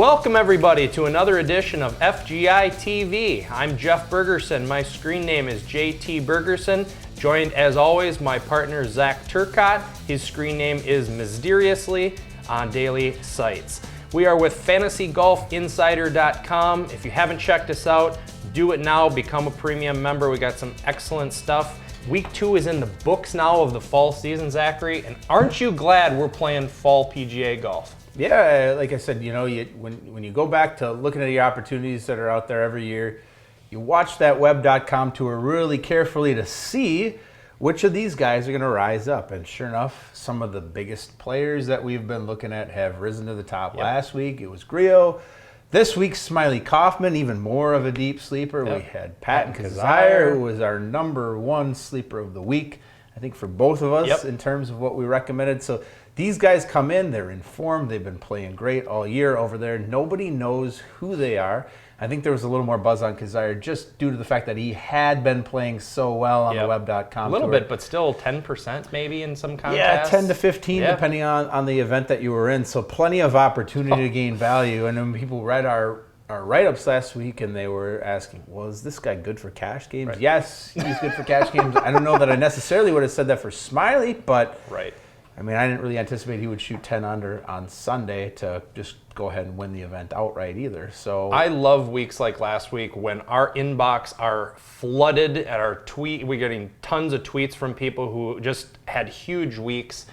Welcome everybody to another edition of FGI TV. I'm Jeff Bergerson. My screen name is JT Bergerson. Joined as always my partner Zach Turcotte. His screen name is Mysteriously on daily sites. We are with FantasyGolfInsider.com. If you haven't checked us out, do it now. Become a premium member. We got some excellent stuff. Week 2 is in the books now of the fall season, Zachary. And aren't you glad we're playing fall PGA golf? Yeah, like I said, when you go back to looking at the opportunities that are out there every year, you watch that web.com tour really carefully to see which of these guys are going to rise up. And sure enough, some of the biggest players that we've been looking at have risen to the top. Yep. Last week, it was Griot. This week, Smiley Kaufman, even more of a deep sleeper. Yep. We had Patton Kizzire, who was our #1 sleeper of the week, I think, for both of us in terms of what we recommended. So these guys come in, they're informed, they've been playing great all year over there. Nobody knows who they are. I think there was a little more buzz on Kizzire just due to the fact that he had been playing so well on the web.com A little bit, but still 10% maybe in some contests. Yeah, 10 to 15 depending on the event that you were in. So plenty of opportunity to gain value. And then people read our write-ups last week and they were asking, well, is this guy good for cash games? Right. Yes, he's good for cash games. I don't know that I necessarily would have said that for Smiley, but I mean, I didn't really anticipate he would shoot 10 under on Sunday to just go ahead and win the event outright either. So I love weeks like last week when our inbox are flooded at our tweet. We're getting tons of tweets from people who just had huge weeks.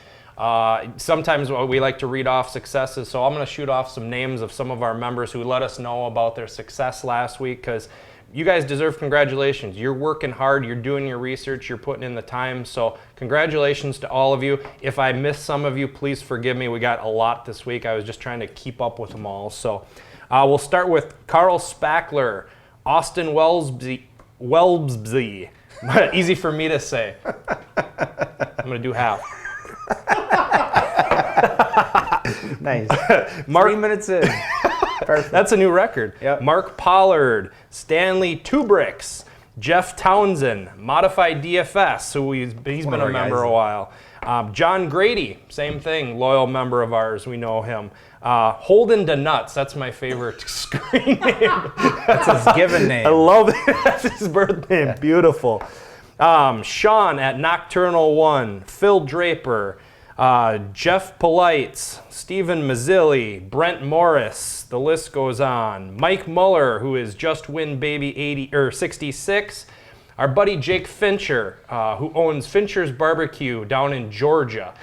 Sometimes we like to read off successes, so I'm going to shoot off some names of some of our members who let us know about their success last week, because you guys deserve congratulations. You're working hard, you're doing your research, you're putting in the time, so congratulations to all of you. If I missed some of you, please forgive me. We got a lot this week. I was just trying to keep up with them all. So we'll start with Carl Spackler, Austin Welsby. Easy for me to say. I'm going to do half. Nice. Mark, 3 minutes in. Perfect. That's a new record. Yep. Mark Pollard, Stanley Tubrix, Jeff Townsend, Modified DFS, who he's been a member a while. John Grady, same thing, loyal member of ours, we know him. Holden DeNuts, that's my favorite screen name. That's his given name. I love it. That's his birth name. Yeah. Beautiful. Sean at Nocturnal One, Phil Draper, Jeff Polites, Stephen Mazzilli, Brent Morris, the list goes on. Mike Muller, who is Just Win Baby 66. Our buddy Jake Fincher, who owns Fincher's Barbecue down in Georgia.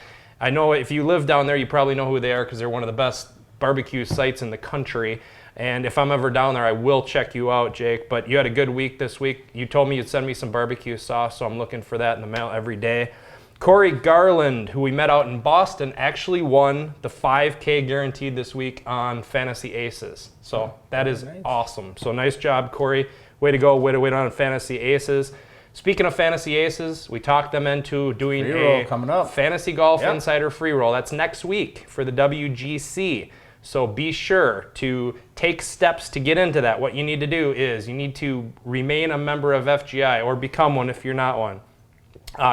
I know if you live down there, you probably know who they are because they're one of the best barbecue sites in the country. And if I'm ever down there, I will check you out, Jake. But you had a good week this week. You told me you'd send me some barbecue sauce, so I'm looking for that in the mail every day. Corey Garland, who we met out in Boston, actually won the 5K guaranteed this week on Fantasy Aces. So that is awesome. So nice job, Corey. Way to go, way to win on Fantasy Aces. Speaking of Fantasy Aces, we talked them into doing a coming up. Fantasy Golf Insider free roll. That's next week for the WGC. So be sure to take steps to get into that. What you need to do is you need to remain a member of FGI or become one if you're not one.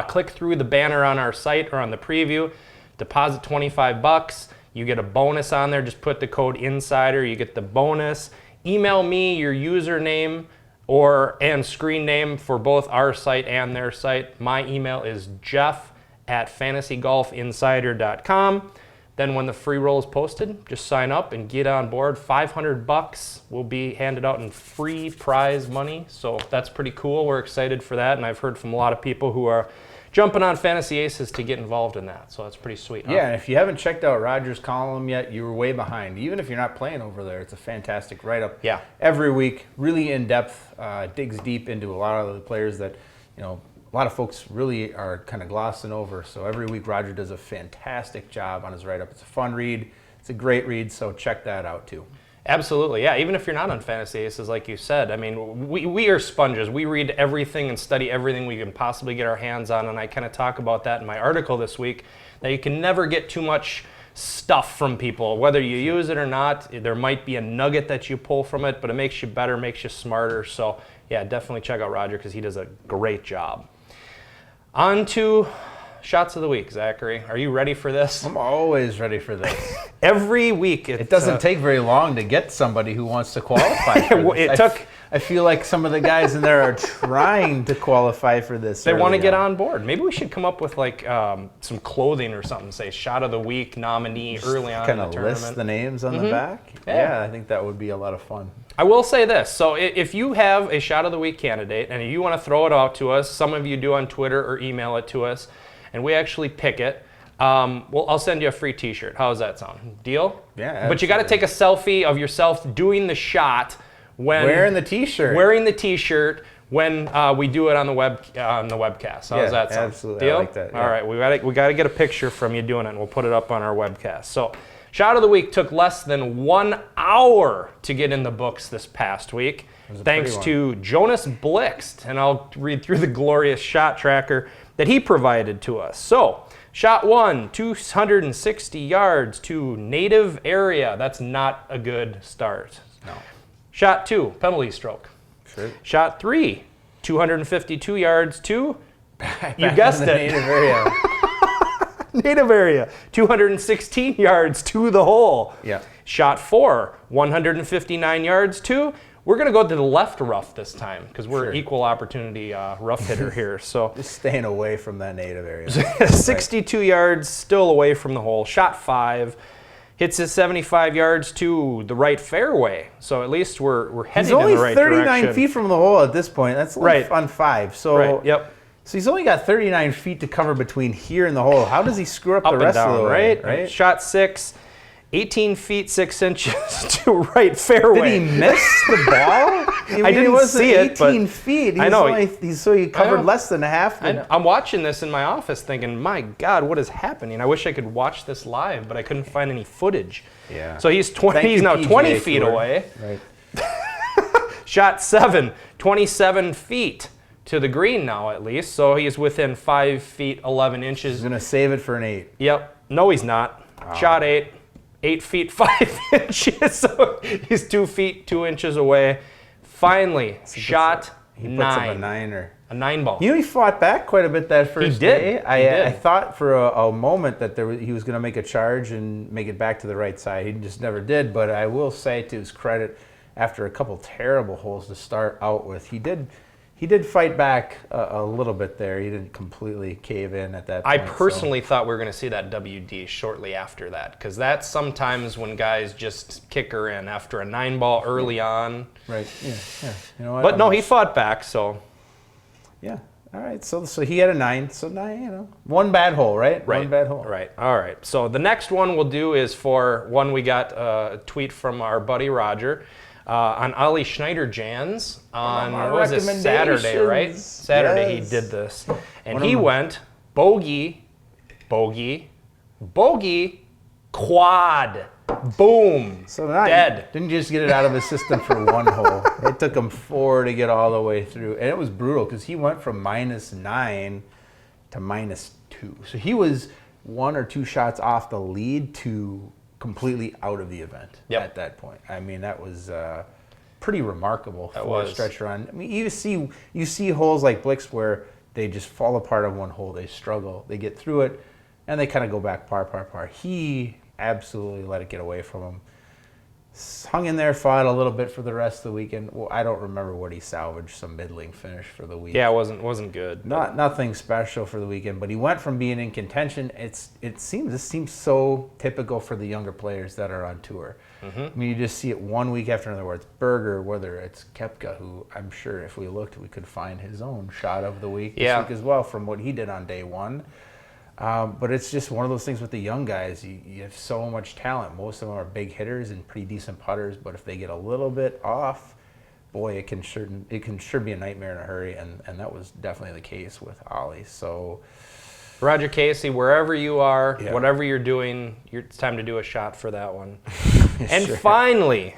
Click through the banner on our site or on the preview, deposit $25. You get a bonus on there. Just put the code INSIDER. You get the bonus. Email me your username and screen name for both our site and their site. My email is jeff@fantasygolfinsider.com. Then when the free roll is posted, just sign up and get on board. $500 will be handed out in free prize money. So that's pretty cool. We're excited for that. And I've heard from a lot of people who are jumping on Fantasy Aces to get involved in that. So that's pretty sweet. Yeah, and if you haven't checked out Roger's column yet, you were way behind. Even if you're not playing over there, it's a fantastic write-up. Yeah. Every week, really in-depth, digs deep into a lot of the players that, a lot of folks really are kind of glossing over. So every week, Roger does a fantastic job on his write-up. It's a fun read. It's a great read, so check that out too. Absolutely, yeah. Even if you're not on Fantasy Aces, like you said, I mean, we are sponges. We read everything and study everything we can possibly get our hands on, and I kind of talk about that in my article this week, that you can never get too much stuff from people. Whether you use it or not, there might be a nugget that you pull from it, but it makes you better, makes you smarter. So yeah, definitely check out Roger because he does a great job. On to shots of the week, Zachary. Are you ready for this? I'm always ready for this. Every week. It doesn't take very long to get somebody who wants to qualify for this. I feel like some of the guys in there are trying to qualify for this. They want to get on board. Maybe we should come up with like some clothing or something. Say shot of the week nominee early on in the tournament. Kind of list the names on the back. Yeah, I think that would be a lot of fun. I will say this. So if you have a shot of the week candidate and you want to throw it out to us, some of you do on Twitter or email it to us, and we actually pick it. Well, I'll send you a free T-shirt. How does that sound? Deal? Yeah. Absolutely. But you got to take a selfie of yourself doing the shot. Wearing the T-shirt. Wearing the T-shirt when we do it on the webcast. How does that sound? Absolutely. Deal? I like that. Yeah. All right, we got to get a picture from you doing it, and we'll put it up on our webcast. So, shot of the week took less than 1 hour to get in the books this past week, thanks to Jonas Blixt, and I'll read through the glorious shot tracker that he provided to us. So, shot 1, 260 yards to native area. That's not a good start. No. Shot 2, penalty stroke. Sure. Shot 3, 252 yards to, you guessed it, native area. native area, 216 yards to the hole. Yeah. Shot 4, 159 yards to, we're going to go to the left rough this time because we're equal opportunity rough hitter here. So just staying away from that native area. 62 yards still away from the hole. Shot 5. Hits it 75 yards to the right fairway, so at least we're heading in the right direction. He's only 39 feet from the hole at this point. That's like on 5. So So he's only got 39 feet to cover between here and the hole. How does he screw up the rest of the way? Right. Shot 6, 18 feet 6 inches to right fairway. Did he miss the ball? I didn't see it, but 18 feet. I know. So he covered less than half. I'm watching this in my office thinking, my God, what is happening? I wish I could watch this live, but I couldn't find any footage. Yeah. So he's now 20 feet away. Right. Shot 7, 27 feet to the green now at least. So he's within 5 feet 11 inches. He's going to save it for an 8. Yep. No, he's not. Oh. Shot 8, 8 feet 5 inches. So he's 2 feet 2 inches away. Finally, shot 9. He puts up a 9er. A 9 ball. You know, he fought back quite a bit that first day. I thought for a moment that he was going to make a charge and make it back to the right side. He just never did. But I will say, to his credit, after a couple terrible holes to start out with, he did fight back a little bit there. He didn't completely cave in at that point. I personally thought we were going to see that WD shortly after that, because that's sometimes when guys just kick her in after a 9 ball early on. Right. Yeah. You know what? But no, he fought back. So. Yeah. All right. So he had a 9. So 9. You know, one bad hole, right? One bad hole. Right. All right. So the next one we'll do is for one we got a tweet from our buddy Roger. On Ollie Schneider-Jans on, what was it, Saturday, right? Saturday he did this. And he went bogey, bogey, bogey, quad, boom, so dead. Didn't just get it out of his system for one hole. It took him 4 to get all the way through. And it was brutal because he went from -9 to -2. So he was 1 or 2 shots off the lead to completely out of the event at that point. I mean, that was pretty remarkable for a stretch run. I mean, you see holes like Blixt where they just fall apart on one hole. They struggle. They get through it, and they kind of go back par. He absolutely let it get away from him. Hung in there, fought a little bit for the rest of the weekend. Well, I don't remember what he salvaged, some middling finish for the week. Yeah, it wasn't good. Nothing special for the weekend, but he went from being in contention. This seems so typical for the younger players that are on tour. Mm-hmm. I mean, you just see it one week after another, where it's Berger, whether it's Koepka, who I'm sure if we looked, we could find his own shot of the week this week as well from what he did on day one. But it's just one of those things with the young guys. You have so much talent. Most of them are big hitters and pretty decent putters, but if they get a little bit off, boy, it can sure be a nightmare in a hurry, and that was definitely the case with Ollie. So, Roger Casey, wherever you are, whatever you're doing, it's time to do a shot for that one. And finally,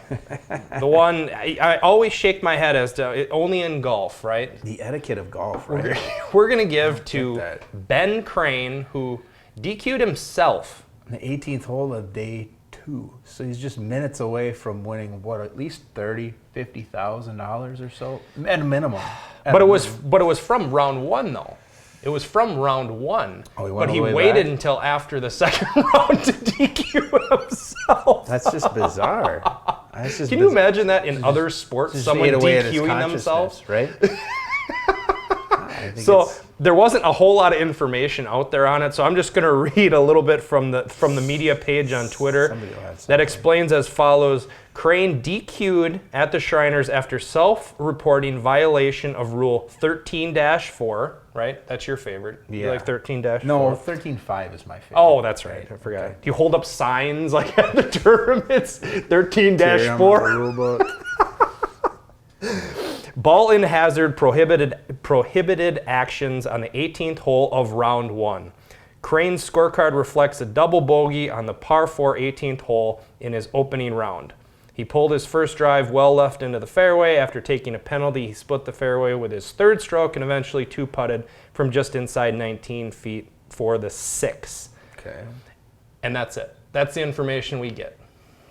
the one I always shake my head as to, only in golf, right? The etiquette of golf, right? We're going to give to Ben Crane, who DQ'd himself. The 18th hole of day 2. So he's just minutes away from winning, at least $30,000, $50,000 or so, at a minimum. But it was from round 1, though. It was from round 1, but he all the way waited back? until after the second round to DQ himself. That's just bizarre. That's just Can you imagine that in other sports, someone DQing themselves? Right? So there wasn't a whole lot of information out there on it, so I'm just going to read a little bit from the media page on Twitter that explains as follows. Crane DQ'd at the Shriners after self-reporting violation of Rule 13-4, right? That's your favorite. Yeah. You like 13-4? No, 13.5 is my favorite. Oh, that's right. I forgot. Do you hold up signs like at the tournaments? 13-4? Ball in hazard prohibited actions on the 18th hole of round 1. Crane's scorecard reflects a double bogey on the par 4 18th hole in his opening round. He pulled his first drive well left into the fairway. After taking a penalty, he split the fairway with his third stroke and eventually two-putted from just inside 19 feet for the 6. Okay. And that's it. That's the information we get.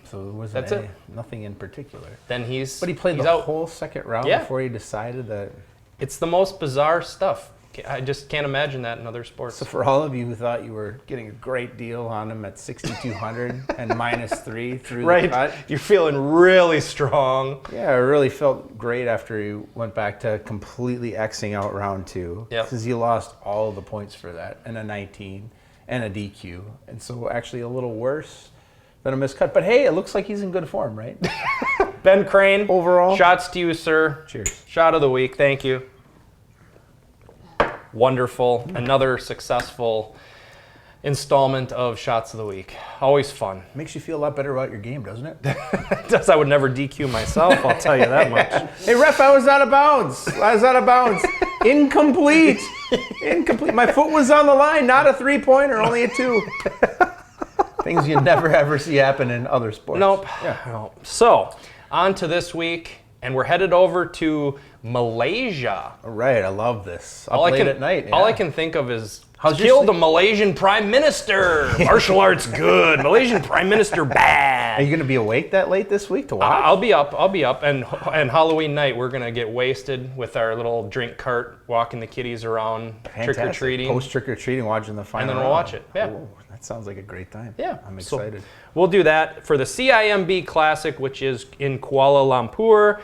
So there wasn't nothing in particular. Then But he played the whole second round before he decided that. It's the most bizarre stuff. I just can't imagine that in other sports. So for all of you who thought you were getting a great deal on him at 6,200 and -3 through the cut. You're feeling really strong. Yeah, I really felt great after he went back to completely Xing out round 2. Yep. Because he lost all of the points for that, and a 19, and a DQ. And so actually a little worse than a miscut. But hey, it looks like he's in good form, right? Ben Crane, overall. shots to you, sir. Cheers. Shot of the week. Thank you. Wonderful. Another successful installment of Shots of the Week. Always fun. Makes you feel a lot better about your game, doesn't it? It does. I would never DQ myself, I'll tell you that much. Hey, ref, I was out of bounds. Incomplete. Incomplete. My foot was on the line, not a 3-pointer, only a 2. Things you never ever see happen in other sports. Nope. Yeah. Nope. So, on to this week, and we're headed over to Malaysia. All right, I love this. Up late at night. All I can think of is killed the Malaysian Prime Minister. Martial arts good. Malaysian Prime Minister bad. Are you going to be awake that late this week to watch? I'll be up. And Halloween night, we're going to get wasted with our little drink cart, walking the kiddies around, trick-or-treating. Post trick-or-treating, watching the final. And then we'll watch it. Yeah. Ooh, that sounds like a great time. Yeah. I'm excited. So we'll do that for the CIMB Classic, which is in Kuala Lumpur.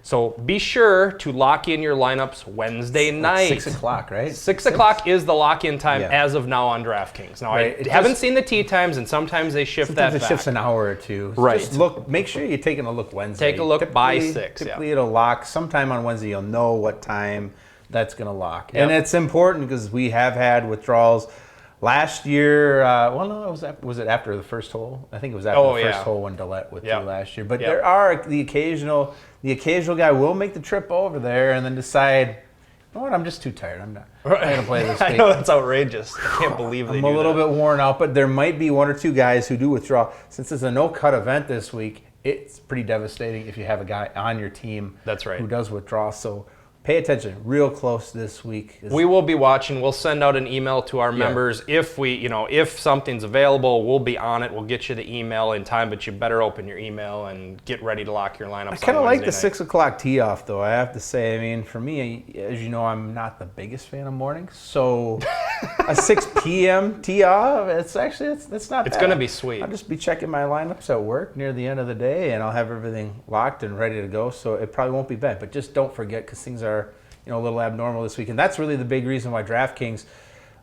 So be sure to lock in your lineups Wednesday night. 6 o'clock, right? 6 o'clock is the lock-in time as of now on DraftKings. Now, I haven't seen the tee times, and sometimes they shift that back. It shifts an hour or two. Right. Just make sure you're taking a look Wednesday. Take a look by 6. Typically it'll lock. Sometime on Wednesday you'll know what time that's going to lock. Yep. And it's important because we have had withdrawals. Last year, was it after the first hole? I think it was after the first hole when Dillette withdrew last year. But there are the occasional guy will make the trip over there and then decide, you know what, I'm just too tired. I'm not going to play this week. I know, that's outrageous. I can't believe they I'm a little bit worn out, but there might be 1 or 2 guys who do withdraw. Since it's a no-cut event this week, it's pretty devastating if you have a guy on your team who does withdraw. So pay attention, real close this week. We will be watching. We'll send out an email to our members if something's available. We'll be on it. We'll get you the email in time, but you better open your email and get ready to lock your lineups. I kind of like the 6 o'clock tee off, though. I have to say. I mean, for me, as you know, I'm not the biggest fan of mornings, so a 6 p.m. tee off, it's not bad. It's going to be sweet. I'll just be checking my lineups at work near the end of the day, and I'll have everything locked and ready to go. So it probably won't be bad. But just don't forget, because things are a little abnormal this week. And that's really the big reason why DraftKings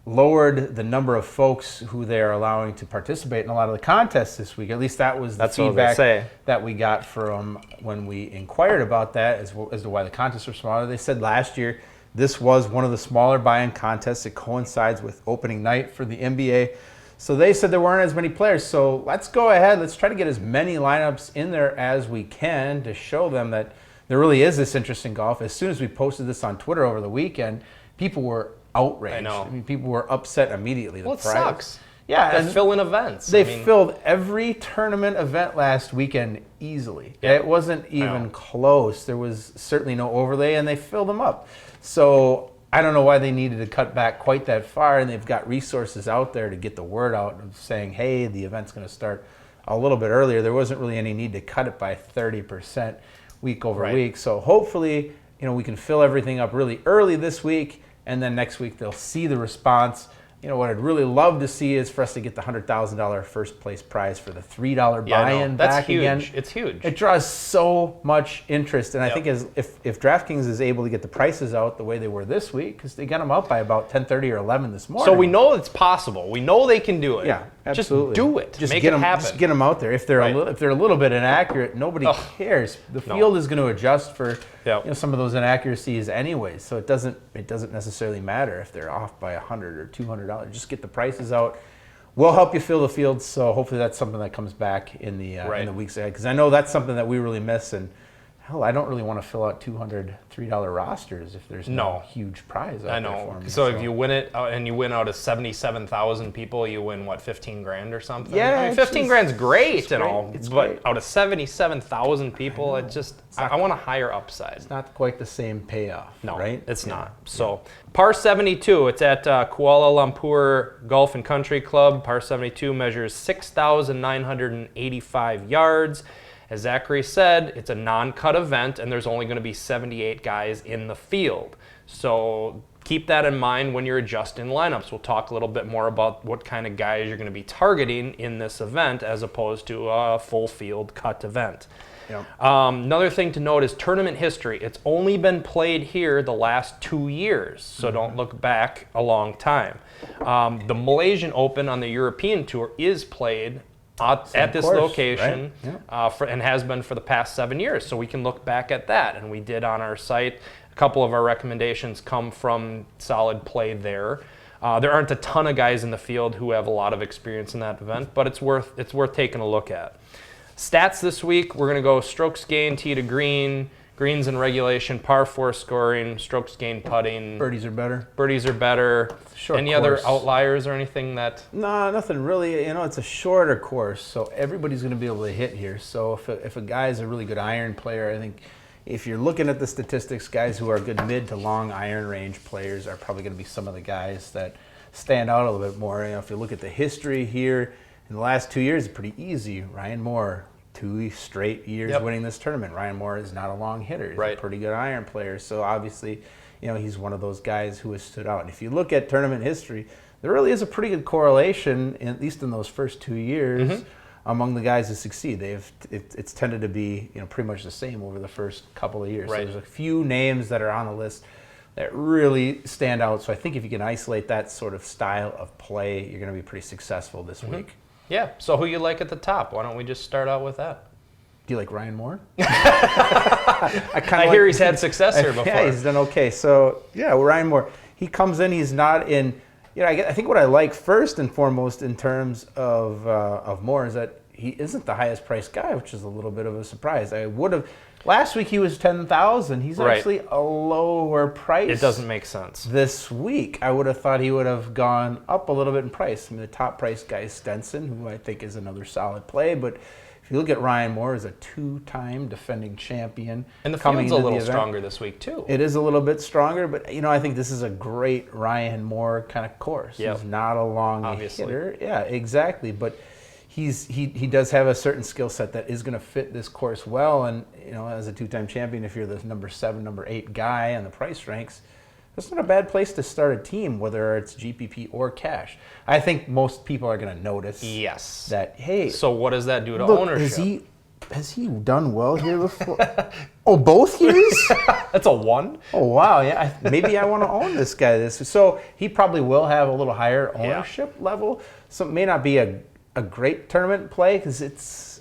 lowered the number of folks who they're allowing to participate in a lot of the contests this week. At least that was the feedback that we got from when we inquired about that as to why the contests were smaller. They said last year this was one of the smaller buy-in contests. It coincides with opening night for the NBA. So they said there weren't as many players. So let's go ahead. Let's try to get as many lineups in there as we can to show them that there really is this interest in golf. As soon as we posted this on Twitter over the weekend, people were outraged. I know. I mean, people were upset immediately. Well, it sucks. Yeah, they're filling events. They filled every tournament event last weekend easily. Yep. It wasn't even close. There was certainly no overlay, and they filled them up. So I don't know why they needed to cut back quite that far, and they've got resources out there to get the word out of saying, hey, the event's going to start a little bit earlier. There wasn't really any need to cut it by 30%. Week over week. So hopefully, we can fill everything up really early this week and then next week they'll see the response. You know, what I'd really love to see is for us to get the $100,000 first place prize for the $3 buy-in back huge. again. It's huge. It draws so much interest, and I think if DraftKings is able to get the prices out the way they were this week, because they got them out by about 10:30 or 11 this morning. So we know it's possible. We know they can do it. Yeah, absolutely. Just do it. Just make it happen. Just get them out there. If they're if they're a little bit inaccurate, nobody cares. The field is going to adjust for some of those inaccuracies anyways. So it doesn't necessarily matter if they're off by $100 or $200. Just get the prices out. We'll help you fill the field. So hopefully that's something that comes back in the weeks ahead, because I know that's something that we really miss. And hell, I don't really want to fill out $200 $3 rosters if there's no huge prize out there for me. So if you win it and you win out of 77,000 people, you win what, 15 grand or something? Yeah, I mean, 15 grand's great and all, but great. Out of 77,000 people, I want a higher upside. It's not quite the same payoff. No, right? It's not. So par 72, it's at Kuala Lumpur Golf and Country Club. Par 72 measures 6,985 yards. As Zachary said, it's a non-cut event, and there's only going to be 78 guys in the field. So keep that in mind when you're adjusting lineups. We'll talk a little bit more about what kind of guys you're going to be targeting in this event as opposed to a full field cut event. Yep. Another thing to note is tournament history. It's only been played here the last 2 years, so don't look back a long time. The Malaysian Open on the European Tour is played at this location, right? And has been for the past 7 years. So we can look back at that. And we did on our site. A couple of our recommendations come from solid play there. There aren't a ton of guys in the field who have a lot of experience in that event, but it's worth taking a look at. Stats this week, we're going to go strokes gained, tee to green, greens in regulation, par 4 scoring, strokes gained putting. Birdies are better. Any other outliers or anything that? No, nothing really. You know, it's a shorter course, so everybody's going to be able to hit here. So if a guy is a really good iron player, I think if you're looking at the statistics, guys who are good mid to long iron range players are probably going to be some of the guys that stand out a little bit more. You know, if you look at the history here, in the last 2 years, it's pretty easy. Ryan Moore, 2 straight years winning this tournament. Ryan Moore is not a long hitter. He's a pretty good iron player. So obviously, you know, he's one of those guys who has stood out. And if you look at tournament history, there really is a pretty good correlation, at least in those first 2 years, among the guys who succeed. It's tended to be, you know, pretty much the same over the first couple of years. So there's a few names that are on the list that really stand out. So I think if you can isolate that sort of style of play, you're going to be pretty successful this week. Yeah, so who you like at the top? Why don't we just start out with that? Do you like Ryan Moore? I hear he's had success here before. Yeah, he's done okay. So, yeah, Ryan Moore, he comes in, he's not in, you know, I think what I like first and foremost in terms of Moore is that he isn't the highest priced guy, which is a little bit of a surprise. Last week he was 10,000. He's actually a lower price. It doesn't make sense. This week, I would have thought he would have gone up a little bit in price. I mean, the top price guy is Stenson, who I think is another solid play. But if you look at Ryan Moore, as a 2-time defending champion, and the field's a little stronger this week too. It is a little bit stronger, but you know, I think this is a great Ryan Moore kind of course. He's not a long hitter. Yeah, exactly. But he does have a certain skill set that is going to fit this course well, and you know, as a 2-time champion, if you're the number 7, number 8 guy on the price ranks, that's not a bad place to start a team, whether it's GPP or cash. I think most people are going to notice that. Hey, so what does that do to ownership? Has he done well here before? Oh, both years? That's a 1. Oh wow, yeah. Maybe I want to own this guy. So he probably will have a little higher ownership level. So it may not be a great tournament play, because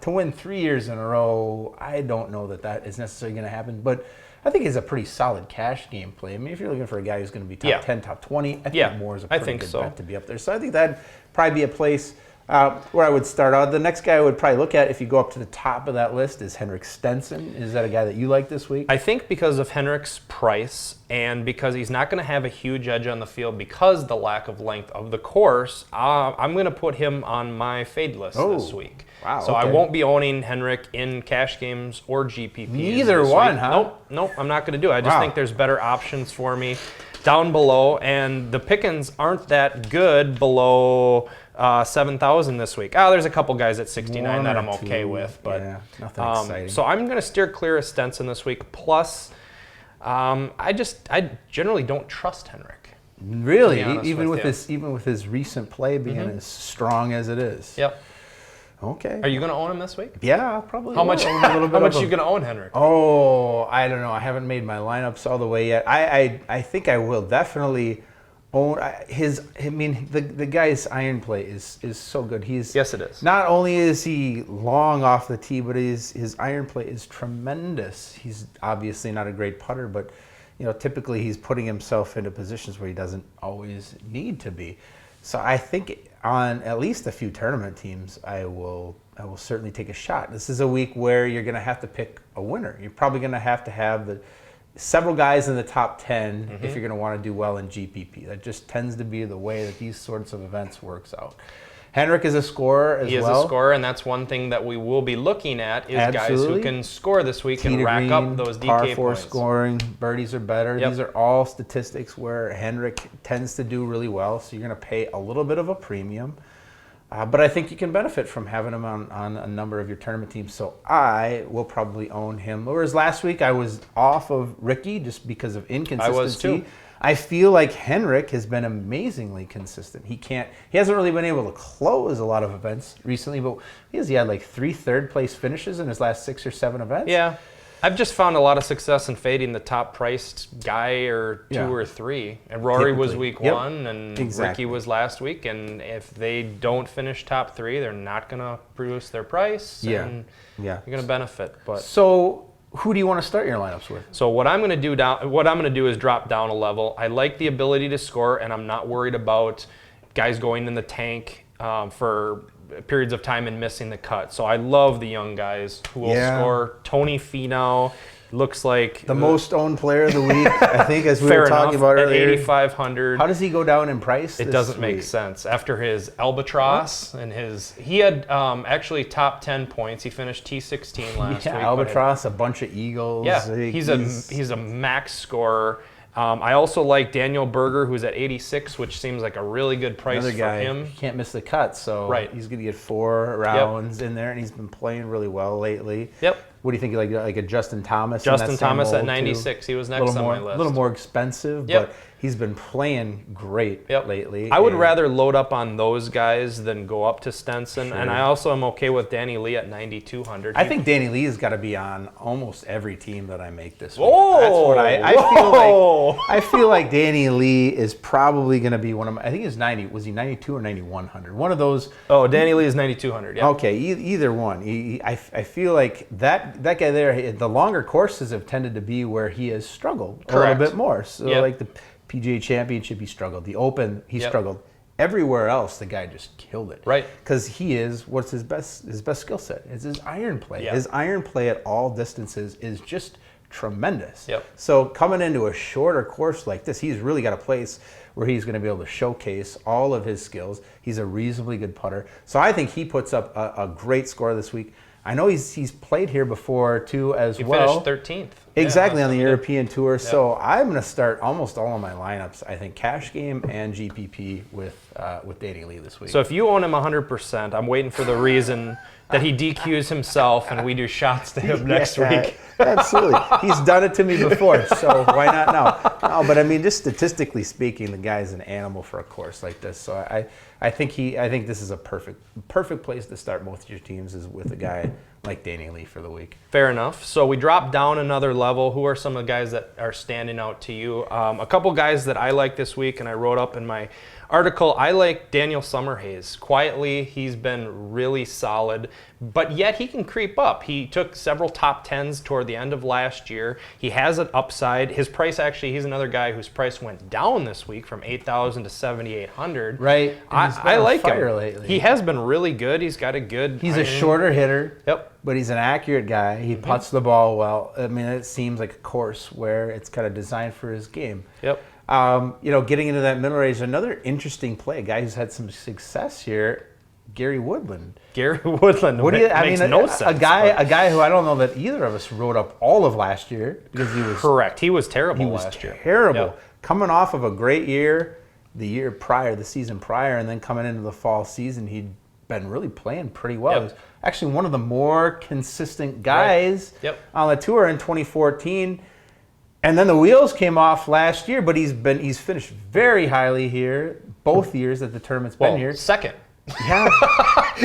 to win 3 years in a row, I don't know that is necessarily going to happen. But I think it's a pretty solid cash game play. I mean, if you're looking for a guy who's going to be top 10, top 20, I think Moore is a pretty good bet to be up there. So I think that'd probably be a place where I would start out. The next guy I would probably look at, if you go up to the top of that list, is Henrik Stenson. Is that a guy that you like this week? I think because of Henrik's price, and because he's not going to have a huge edge on the field because the lack of length of the course, I'm going to put him on my fade list this week. Wow. So I won't be owning Henrik in cash games or GPPs. Neither one, huh? Nope, I'm not going to do it. I just think there's better options for me down below, and the pickings aren't that good below 7,000 this week. There's a couple guys at 69 that I'm okay with, but nothing exciting. So I'm going to steer clear of Stenson this week. Plus, I generally don't trust Henrik. Really, even with his recent play being as strong as it is. Yep. Okay. Are you going to own him this week? Yeah, probably. How much? How much are you going to own Henrik? Oh, I don't know. I haven't made my lineups all the way yet. I think I will definitely own his. I mean, the guy's iron play is so good. Yes, it is. Not only is he long off the tee, but his iron play is tremendous. He's obviously not a great putter, but typically he's putting himself into positions where he doesn't always need to be. So I think on at least a few tournament teams, I will certainly take a shot. This is a week where you're going to have to pick a winner. You're probably going to have several guys in the top 10 if you're going to want to do well in GPP. That just tends to be the way that these sorts of events works out. Henrik is a scorer as well. He is a scorer, and that's one thing that we will be looking at is guys who can score this week and rack up those DK par 4 points. Scoring, birdies are better. These are all statistics where Henrik tends to do really well, so you're going to pay a little bit of a premium. But I think you can benefit from having him on a number of your tournament teams, so I will probably own him. Whereas last week I was off of Ricky just because of inconsistency. I was too. I feel like Henrik has been amazingly consistent. He hasn't really been able to close a lot of events recently, but he had like 3 third-place finishes in his last 6 or 7 events. Yeah. I've just found a lot of success in fading the top-priced guy or 2 or 3. And Rory was week 1, and Ricky was last week. And if they don't finish top 3, they're not going to produce their price. And you're going to benefit. So who do you want to start your lineups with? So what I'm going to do is drop down a level. I like the ability to score, and I'm not worried about guys going in the tank for periods of time and missing the cut. So I love the young guys who will score. Tony Finau looks like the most owned player of the week, I think, as we were talking about earlier. At 8,500. How does he go down in price? It doesn't make sense. After his Albatross and he had actually top 10 points. He finished T16 last week. Albatross, a bunch of eagles. Yeah, he's a max scorer. I also like Daniel Berger, who's at 86, which seems like a really good price for him. He can't miss the cut, so he's going to get 4 rounds in there, and he's been playing really well lately. Yep. What do you think, like a Justin Thomas? Justin Thomas at 96. He was next on my list. A little more expensive, but he's been playing great lately. I would rather load up on those guys than go up to Stenson, and I also am okay with Danny Lee at 9,200. I think Danny Lee has got to be on almost every team that I make this week. Oh, that's what I feel like. I feel like Danny Lee is probably going to be one of my. I think he's 90. Was he 92 or 9,100? One of those. Oh, Danny Lee is 9,200. Yeah. Okay, either one. I feel like that guy there. The longer courses have tended to be where he has struggled a little bit more. So like the PGA Championship, he struggled. The Open, he struggled. Everywhere else, the guy just killed it. Right. Because what's his best skill set? It's his iron play. Yeah. His iron play at all distances is just tremendous. Yep. So coming into a shorter course like this, he's really got a place where he's going to be able to showcase all of his skills. He's a reasonably good putter. So I think he puts up a great score this week. I know he's played here before too as well. He finished 13th. Exactly, on the European Tour. Yep. So I'm going to start almost all of my lineups, I think, cash game and GPP with Danny Lee this week. So if you own him 100%, I'm waiting for the reason that he DQs himself and we do shots to him next week. Absolutely. He's done it to me before, so why not now? No, but I mean, just statistically speaking, the guy's an animal for a course like this. So I think this is a perfect place to start both your teams is with a guy like Danny Lee for the week. Fair enough. So we drop down another level. Who are some of the guys that are standing out to you? A couple guys that I like this week, and I wrote up in my article, I like Daniel Summerhays. Quietly, he's been really solid, but yet he can creep up. He took several top 10s toward the end of last year. He has an upside. His price actually, he's another guy whose price went down this week from 8,000 to 7,800. Right. I like him. Lately. He has been really good. He's got a good... He's a shorter hitter. Yep. But he's an accurate guy. He putts the ball well. I mean, it seems like a course where it's kind of designed for his game. Yep. Getting into that middle range, another interesting play. A guy who's had some success here, Gary Woodland. Gary Woodland. What do you? I mean, no sense. A guy who I don't know that either of us wrote up all of last year because he was correct. He was terrible last year. Terrible. Yep. Coming off of a great year, the season prior, and then coming into the fall season, he'd been really playing pretty well. He was actually one of the more consistent guys on the tour in 2014. And then the wheels came off last year, but he's finished very highly here both years that the tournament's been here. Second. Yeah.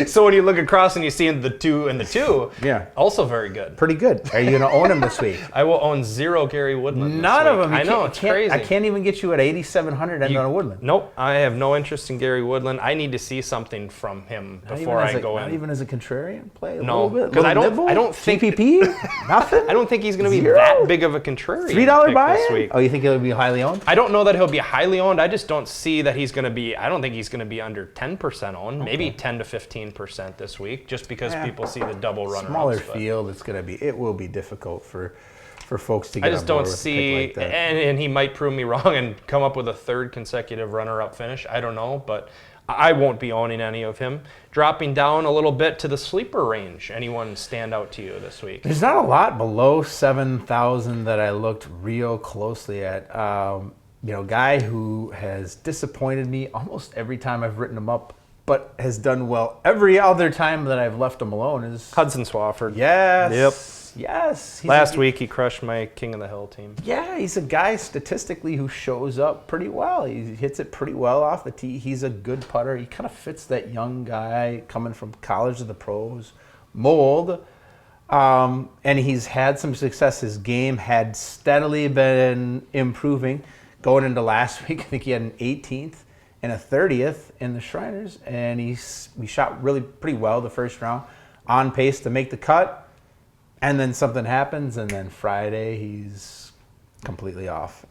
So when you look across and you see the 2 and the 2, also very good. Pretty good. Are you going to own him this week? I will own 0 Gary Woodland. None of them. I know, it's crazy. I can't even get you at 8,700 and on a Woodland. Nope. I have no interest in Gary Woodland. I need to see something from him before I go in. Not even as a contrarian play? No, because I don't think CPP? Nothing? I don't think he's going to be that big of a contrarian. $3 buy this week. Oh, you think he'll be highly owned? I don't know that he'll be highly owned. I just don't see that he's going to be. I don't think he's going to be under 10% owned. Maybe 10 to 15% this week, just because people see the double runner. Smaller field, it will be difficult for folks to get. I just don't see, and he might prove me wrong and come up with a 3rd consecutive runner-up finish. I don't know, but I won't be owning any of him. Dropping down a little bit to the sleeper range. Anyone stand out to you this week? There's not a lot below 7,000 that I looked real closely at. Guy who has disappointed me almost every time I've written him up, but has done well every other time that I've left him alone is Hudson Swafford. Yes. Yep. Yes. Last week he crushed my King of the Hill team. Yeah, he's a guy statistically who shows up pretty well. He hits it pretty well off the tee. He's a good putter. He kind of fits that young guy coming from college to the pros mold. And he's had some success. His game had steadily been improving. Going into last week, I think he had an 18th. And a 30th in the Shriners, and we shot really pretty well the first round, on pace to make the cut, and then something happens, and then Friday he's completely off.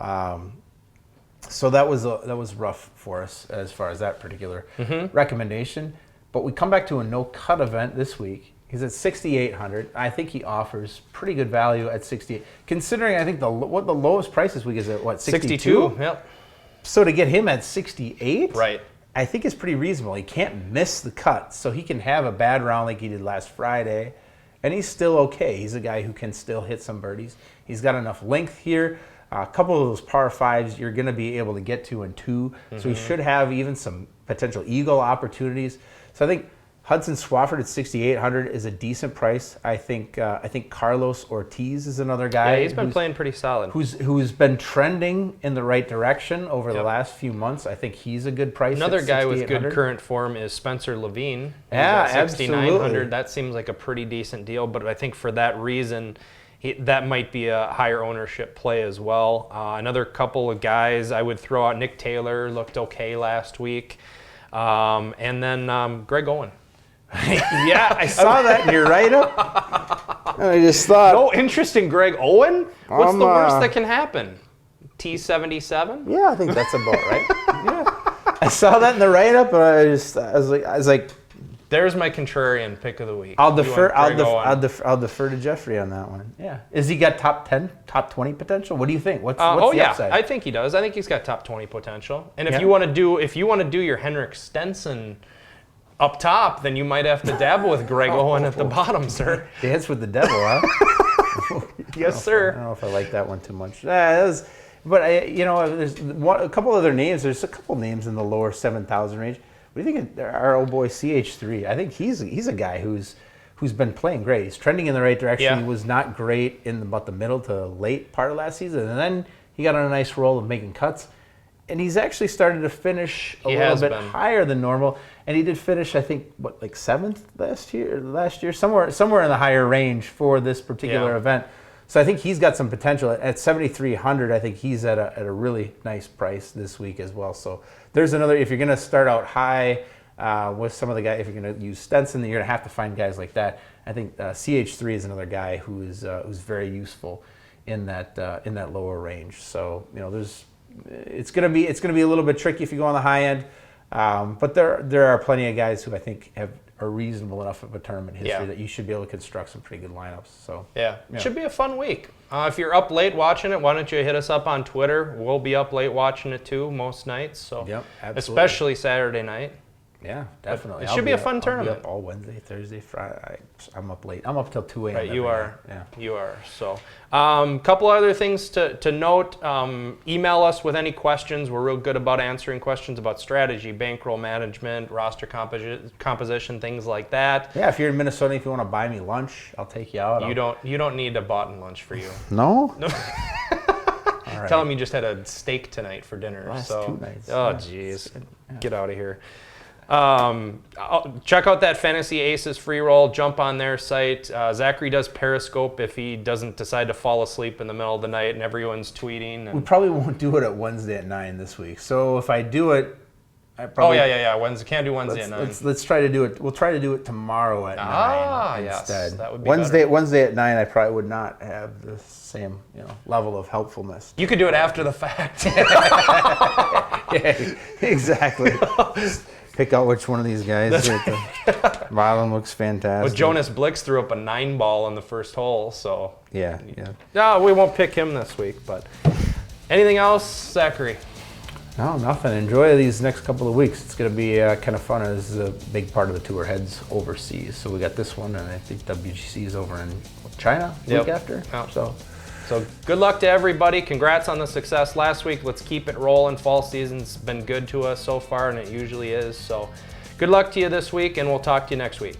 So that was rough for us as far as that particular recommendation. But we come back to a no cut event this week. He's at 6,800. I think he offers pretty good value at 68, considering I think what the lowest price this week is at what 62. Yep. So to get him at 68, right, I think it's pretty reasonable. He can't miss the cut, so he can have a bad round like he did last Friday, and he's still okay. He's a guy who can still hit some birdies. He's got enough length here. A couple of those par 5s you're going to be able to get to in 2, so he should have even some potential eagle opportunities. So I think Hudson Swafford at 6,800 is a decent price. I think Carlos Ortiz is another guy. Yeah, he's been playing pretty solid. Who's been trending in the right direction over the last few months. I think he's a good price. Another guy with good current form is Spencer Levine. Yeah, 6,900. absolutely. That seems like a pretty decent deal, but I think for that reason, that might be a higher ownership play as well. Another couple of guys I would throw out. Nick Taylor looked okay last week, and then Greg Owen. Yeah, I saw that in your write-up. I just thought... No interest in Greg Owen? What's the worst that can happen? T77? Yeah, I think that's about right. Yeah, I saw that in the write-up, and I was like... There's my contrarian pick of the week. I'll defer to Jeffrey on that one. Yeah. Is he got top 10, top 20 potential? What do you think? What's the upside? I think he does. I think he's got top 20 potential. And if you want to do your Henrik Stenson up top, then you might have to dabble with Greg Owen at the bottom, sir. Dance with the devil, huh? Yes, sir. I don't know if I like that one too much. There's a couple other names. There's a couple names in the lower 7,000 range. What do you think of our old boy CH3? I think he's a guy who's been playing great. He's trending in the right direction. Yeah. He was not great in about the middle to late part of last season, and then he got on a nice roll of making cuts. And he's actually started to finish a little bit higher than normal. And he did finish, I think, like 7th last year, somewhere in the higher range for this particular event. So I think he's got some potential. At 7,300, I think he's at a really nice price this week as well. So there's another, if you're going to start out high with some of the guys, if you're going to use Stenson, then you're going to have to find guys like that. I think CH3 is another guy who's very useful in that lower range. So it's going to be a little bit tricky if you go on the high end, but there are plenty of guys who I think have a reasonable enough of a tournament history that you should be able to construct some pretty good lineups. So it should be a fun week. If you're up late watching it, why don't you hit us up on Twitter? We'll be up late watching it too most nights. So especially Saturday night. Yeah, definitely. It should be a fun tournament. I'll be up all Wednesday, Thursday, Friday. I'm up late. I'm up till 2 a.m. Right, you are. Yeah. You are. So, couple other things to note. Email us with any questions. We're real good about answering questions about strategy, bankroll management, roster composition, things like that. Yeah, if you're in Minnesota, if you want to buy me lunch, I'll take you out. You don't need a bought-in lunch for you. No? right. Tell him you just had a steak tonight for dinner. Last so. 2 nights. Oh, jeez. Get out of here. Check out that Fantasy Aces free roll. Jump on their site. Zachary does Periscope if he doesn't decide to fall asleep in the middle of the night and everyone's tweeting. We probably won't do it at Wednesday at 9 this week. So if I do it, I probably... Wednesday. Can't do Wednesday at 9. Let's try to do it. We'll try to do it tomorrow at 9 instead. Yes, that would be Wednesday at 9, I probably would not have the same level of helpfulness. You could do it after the fact. Yeah, exactly. Pick out which one of these guys. Marlon looks fantastic. But Jonas Blix threw up a 9-ball on the first hole, so... Yeah. No, we won't pick him this week, but... Anything else, Zachary? No, nothing. Enjoy these next couple of weeks. It's going to be kind of fun. This is a big part of the tour heads overseas. So we got this one, and I think WGC is over in China the week after. Yep. So good luck to everybody. Congrats on the success last week. Let's keep it rolling. Fall season's been good to us so far, and it usually is. So good luck to you this week, and we'll talk to you next week.